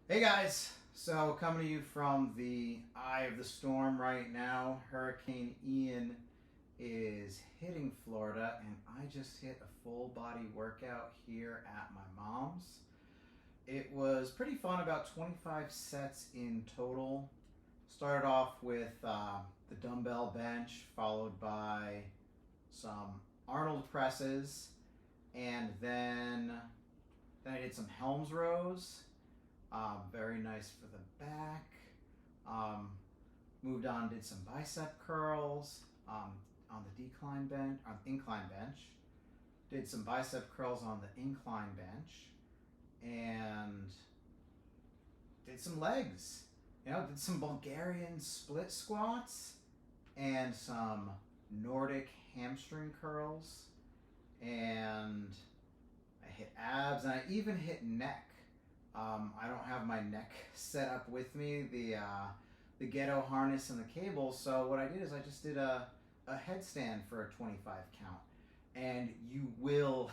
Hey guys, so coming to you from the eye of the storm right now. Hurricane Ian is hitting Florida, and I just hit a full body workout here at my mom's. It was pretty fun, about 25 sets in total. Started off with the dumbbell bench, followed by some Arnold presses, and then I did some Helms rows. Very nice for the back. Um, Moved on, did some bicep curls on the incline bench. Did some bicep curls on the incline bench, and did some legs. Did some Bulgarian split squats and some Nordic hamstring curls, and I hit abs, and I even hit neck. I don't have my neck set up with me, the ghetto harness and the cable. So what I did is I just did a headstand for a 25 count, and you will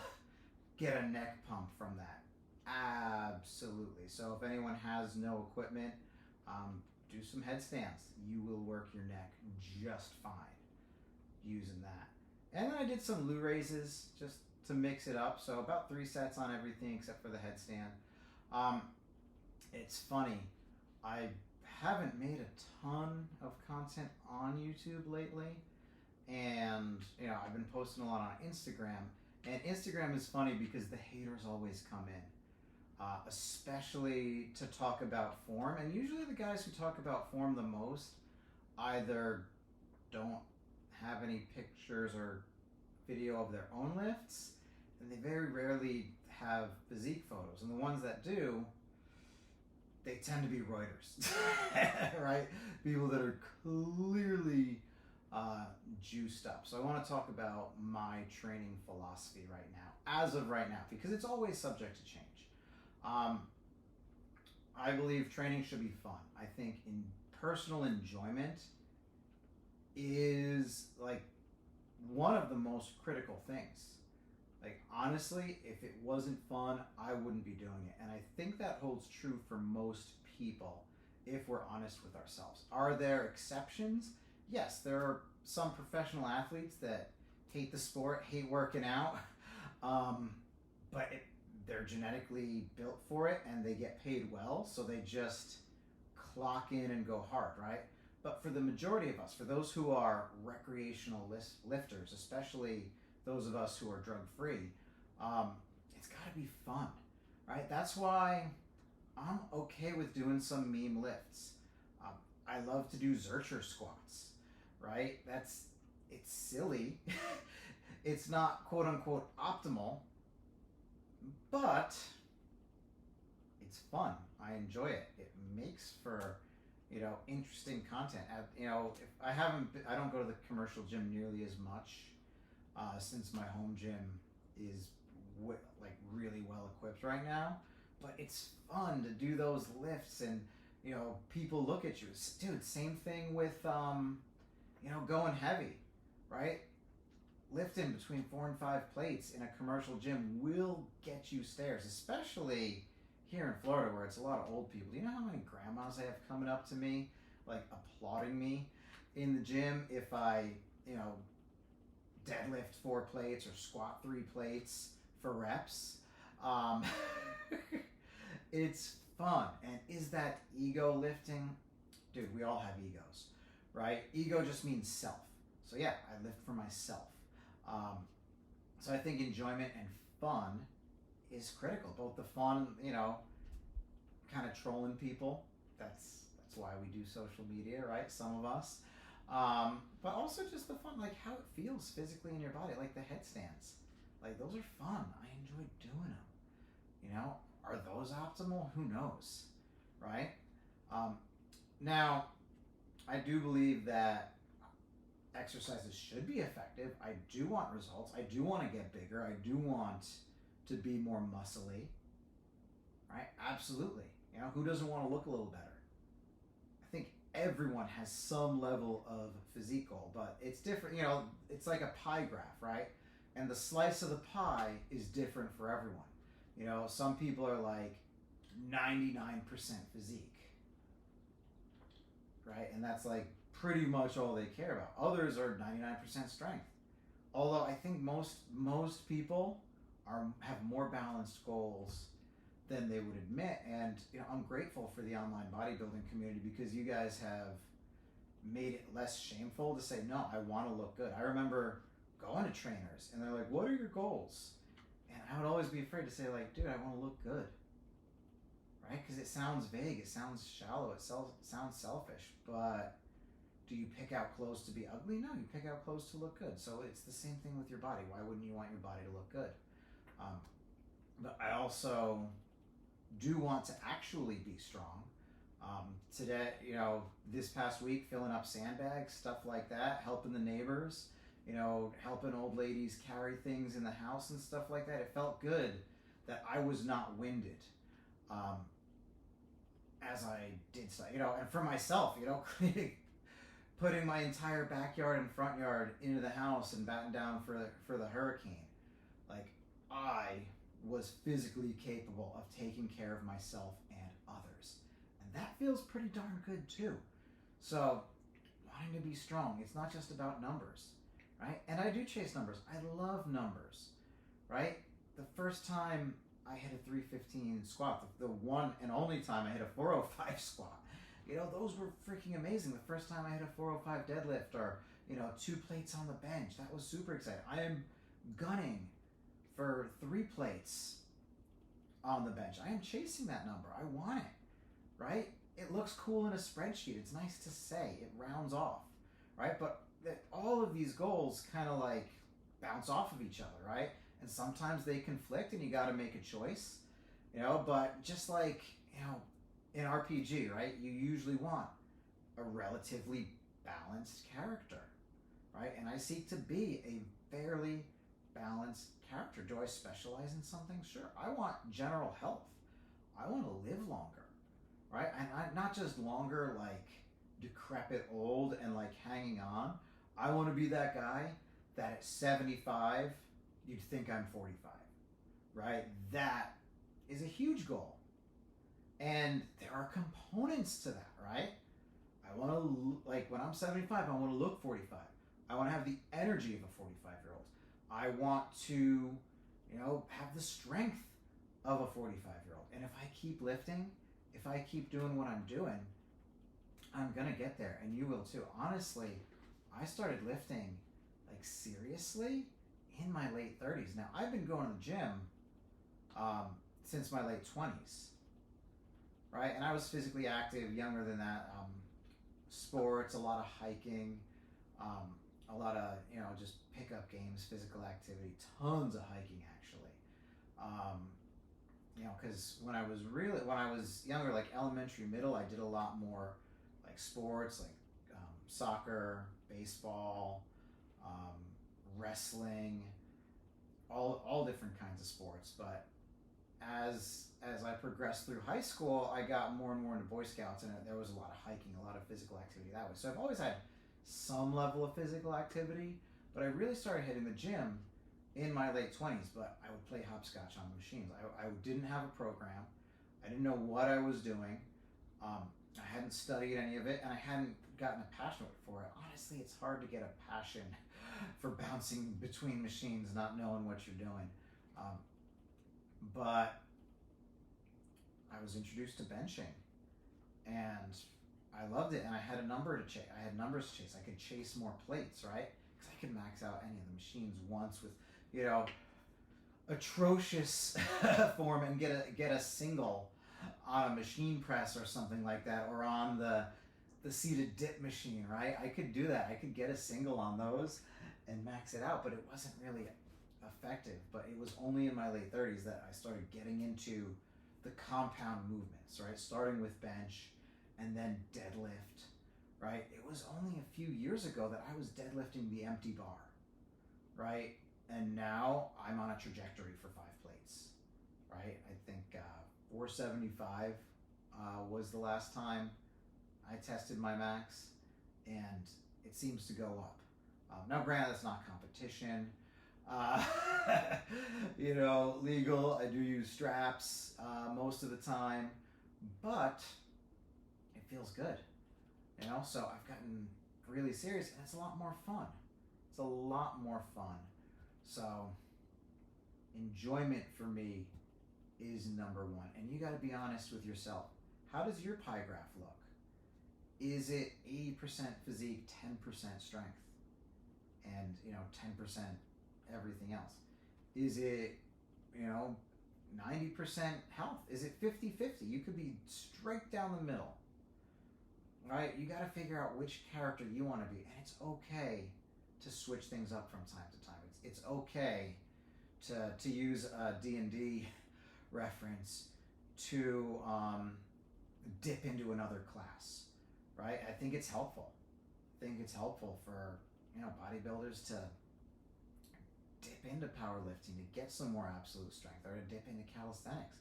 get a neck pump from that. Absolutely. So if anyone has no equipment, do some headstands. You will work your neck just fine using that. And then I did some Lou raises just to mix it up. So about 3 sets on everything except for the headstand. It's funny. I haven't made a ton of content on YouTube lately, and I've been posting a lot on Instagram. And Instagram is funny because the haters always come in, especially to talk about form. And usually the guys who talk about form the most either don't have any pictures or video of their own lifts, and they very rarely have physique photos. And the ones that do, they tend to be Reuters, right? People that are clearly juiced up. So I want to talk about my training philosophy right now, as of right now, because it's always subject to change. I believe training should be fun. I think in personal enjoyment is like one of the most critical things. Like, honestly, if it wasn't fun, I wouldn't be doing it. And I think that holds true for most people if we're honest with ourselves. Are there exceptions? Yes, there are some professional athletes that hate the sport, hate working out, but they're genetically built for it and they get paid well, so they just clock in and go hard, right? But for the majority of us, for those who are recreational lifters, especially those of us who are drug free, it's got to be fun, right? That's why I'm okay with doing some meme lifts. I love to do Zercher squats, right? It's silly. It's not quote unquote optimal, but it's fun. I enjoy it. It makes for interesting content. If I don't go to the commercial gym nearly as much, since my home gym is like really well equipped right now. But it's fun to do those lifts, and people look at you. Dude, same thing with going heavy, right? Lifting between 4 and 5 plates in a commercial gym will get you stares, especially here in Florida where it's a lot of old people. Do you know how many grandmas I have coming up to me, like applauding me in the gym if I, deadlift 4 plates or squat 3 plates for reps? It's fun. And is that ego lifting? Dude, we all have egos, right? Ego just means self. So yeah, I lift for myself. So I think enjoyment and fun is critical. Both the fun, kind of trolling people. That's why we do social media, right? Some of us. But also just the fun, like how it feels physically in your body, like the headstands. Like those are fun. I enjoy doing them. Are those optimal? Who knows, right? Now, I do believe that exercises should be effective. I do want results. I do want to get bigger. I do want to be more muscly, right? Absolutely. Who doesn't want to look a little better? I think everyone has some level of physique goal, but it's different. It's like a pie graph, right? And the slice of the pie is different for everyone. Some people are like, 99% physique, right? And that's like pretty much all they care about. Others are 99% strength. Although I think most people have more balanced goals than they would admit. And I'm grateful for the online bodybuilding community because you guys have made it less shameful to say, no, I want to look good. I remember going to trainers and they're like, what are your goals? And I would always be afraid to say, like, dude, I want to look good, right? Because it sounds vague, it sounds shallow, it sounds selfish. But do you pick out clothes to be ugly? No, you pick out clothes to look good. So it's the same thing with your body. Why wouldn't you want your body to look good? But I also do want to actually be strong. Today, this past week, filling up sandbags, stuff like that, helping the neighbors, helping old ladies carry things in the house and stuff like that. It felt good that I was not winded as I did stuff, and for myself, putting my entire backyard and front yard into the house and batting down for the hurricane. Like, I was physically capable of taking care of myself and others. And that feels pretty darn good too. So, wanting to be strong, it's not just about numbers, right? And I do chase numbers. I love numbers, right? The first time I hit a 315 squat, the one and only time I hit a 405 squat, those were freaking amazing. The first time I hit a 405 deadlift or, 2 plates on the bench, that was super exciting. I am gunning for 3 plates on the bench. I am chasing that number. I want it, right? It looks cool in a spreadsheet. It's nice to say. It rounds off, right? But all of these goals kind of like bounce off of each other, right? And sometimes they conflict and you got to make a choice, but just like, in RPG, right? You usually want a relatively balanced character, right? And I seek to be a fairly balanced character. Do I specialize in something? Sure. I want general health. I want to live longer, right? And not just longer like decrepit old and like hanging on. I want to be that guy that at 75, you'd think I'm 45, right? That is a huge goal. And there are components to that, right? I want to, like when I'm 75, I want to look 45. I want to have the energy of a 45-year-old. I want to, have the strength of a 45-year-old. And if I keep lifting, if I keep doing what I'm doing, I'm going to get there. And you will too. Honestly, I started lifting like seriously in my late 30s. Now, I've been going to the gym since my late 20s. Right, and I was physically active younger than that. Sports, a lot of hiking, a lot of just pickup games, physical activity, tons of hiking actually. Because when I was younger, like elementary, middle, I did a lot more like sports, like soccer, baseball, wrestling, all different kinds of sports, but as I progressed through high school, I got more and more into Boy Scouts, and there was a lot of hiking, a lot of physical activity that way. So I've always had some level of physical activity, but I really started hitting the gym in my late 20s, but I would play hopscotch on the machines. I didn't have a program. I didn't know what I was doing. I hadn't studied any of it, and I hadn't gotten a passion for it. Honestly, it's hard to get a passion for bouncing between machines, not knowing what you're doing. But I was introduced to benching, and I loved it. And I had a number to chase. I had numbers to chase. I could chase more plates, right? Because I could max out any of the machines once with, atrocious form and get a single on a machine press or something like that, or on the seated dip machine, right? I could do that. I could get a single on those and max it out, but it wasn't really effective. But it was only in my late 30s that I started getting into the compound movements, right? Starting with bench and then deadlift, right? It was only a few years ago that I was deadlifting the empty bar, right? And now I'm on a trajectory for 5 plates, right? I think 475 was the last time I tested my max, and it seems to go up. Now, granted, that's not competition. Uh, you know, legal. I do use straps most of the time, but it feels good. You know, so I've gotten really serious, and it's a lot more fun. It's a lot more fun. So enjoyment for me is number one, and you got to be honest with yourself. How does your pie graph look? Is it 80% physique, 10% strength, and 10% everything else? Is it 90% health? Is it 50-50? You could be straight down the middle, right? You got to figure out which character you want to be, and it's okay to switch things up from time to time. It's okay to use a D&D reference to dip into another class, right? I think it's helpful. I think it's helpful for bodybuilders to dip into powerlifting, to get some more absolute strength, or to dip into calisthenics.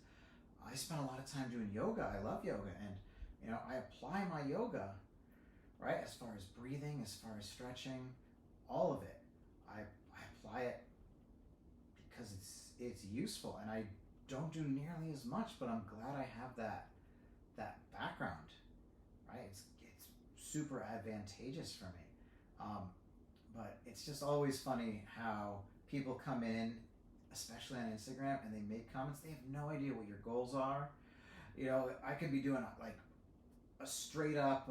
I spend a lot of time doing yoga. I love yoga, and I apply my yoga, right, as far as breathing, as far as stretching, all of it. I apply it because it's useful, and I don't do nearly as much, but I'm glad I have that background, right? It's super advantageous for me. But it's just always funny how people come in, especially on Instagram, and they make comments. They have no idea what your goals are. I could be doing like a straight up,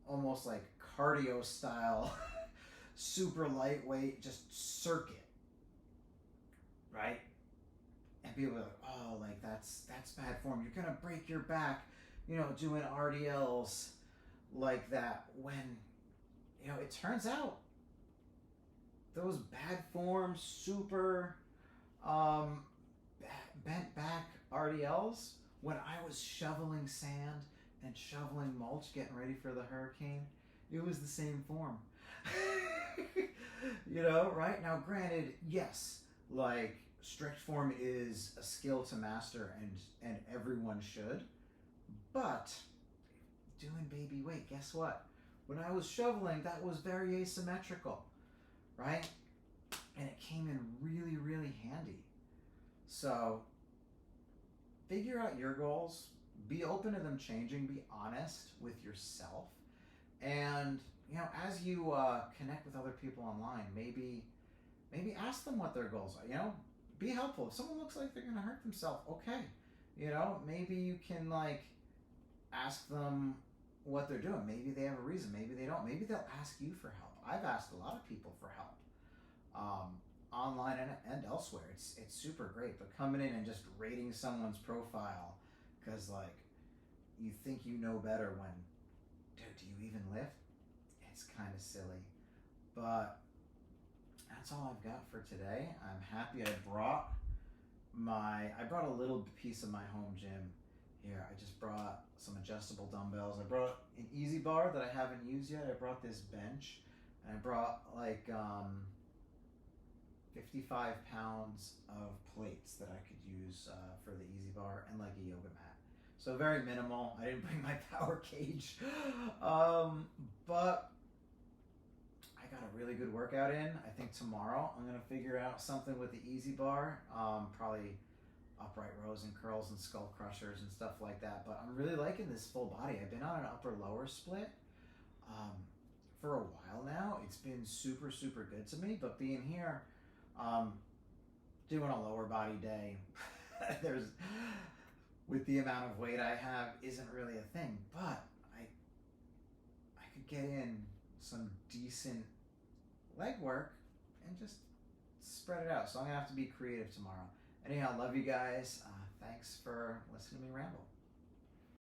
almost like cardio style, super lightweight, just circuit, right? And people are like, oh, like that's bad form. You're gonna break your back, doing RDLs like that. When it turns out those bad form, super bent back RDLs, when I was shoveling sand and shoveling mulch, getting ready for the hurricane, it was the same form. Right? Now, granted, yes, like strict form is a skill to master, and everyone should, but doing baby weight, guess what? When I was shoveling, that was very asymmetrical, right? And it came in really, really handy. So figure out your goals, be open to them changing, be honest with yourself, and as you connect with other people online, maybe ask them what their goals are. Be helpful. If someone looks like they're gonna hurt themselves, okay, maybe you can ask them what they're doing. Maybe they have a reason, maybe they don't. Maybe they'll ask you for help. I've asked a lot of people for help, online and elsewhere. It's super great. But coming in and just rating someone's profile because you think you know better, when, dude, do you even lift? It's kind of silly. But that's all I've got for today. I'm happy I brought a little piece of my home gym here. I just brought some adjustable dumbbells. I brought an easy bar that I haven't used yet. I brought this bench, and I brought 55 pounds of plates that I could use for the easy bar, and a yoga mat. So very minimal. I didn't bring my power cage, but I got a really good workout in. I think tomorrow I'm gonna figure out something with the easy bar, probably upright rows and curls and skull crushers and stuff like that. But I'm really liking this full body. I've been on an upper lower split for a while now. It's been super, super good to me. But being here, doing a lower body day, with the amount of weight I have, isn't really a thing. But I could get in some decent leg work and just spread it out. So I'm gonna have to be creative tomorrow. Anyhow, love you guys. Thanks for listening to me ramble.